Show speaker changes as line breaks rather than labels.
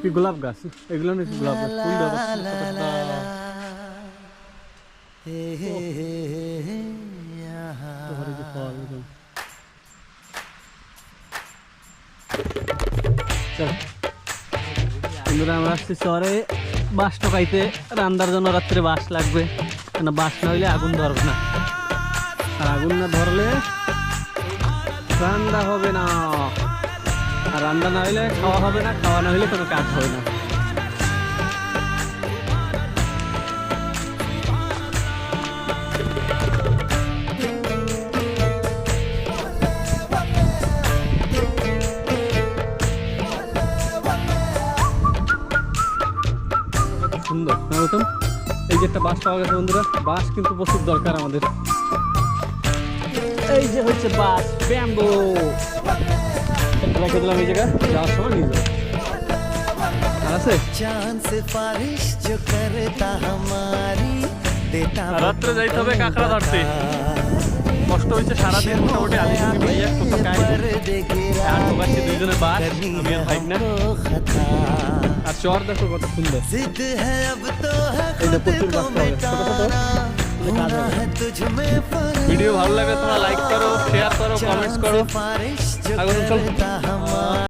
কি গোলাপ গাছ এগুলো নাকি গোলাপ গাছ ফুল দেওয়া আমরা আসছি শহরে বাঁশ টোকাইতে রান্নার জন্য রাত্রে বাঁশ লাগবে কেন বাঁশ না হইলে আগুন ধরবে না আর আগুন না ধরলে রান্না হবে না আর রান্না না হইলে খাওয়া হবে না খাওয়া না হইলে কোনো কাজ হবে না সুন্দর না বলতাম এই যে একটা বাঁশ পাওয়া গেছে বন্ধুরা বাঁশ কিন্তু প্রচুর দরকার আমাদের এই যে হচ্ছে বাঁশ ব্যাম্বো রেখে দিলাম এই জায়গা যাওয়ার সময় নিয়ে যাবো আর আছে রাত্রে যাইতে হবে কাঁকড়া ধরতে কষ্ট হয়েছে সারাদিন মোটামুটি আলিশানি ভাইয়া কোথাও কাজ আর ঢোকাচ্ছি দুইজনের বাস আমি আর ভাই না আর চর দেখো কত সুন্দর এই যে প্রচুর বাস পাওয়া ছোট ছোট ভিডিও ভালো লাগে তোমরা লাইক করো শেয়ার করো কমেন্টস করো আগে চল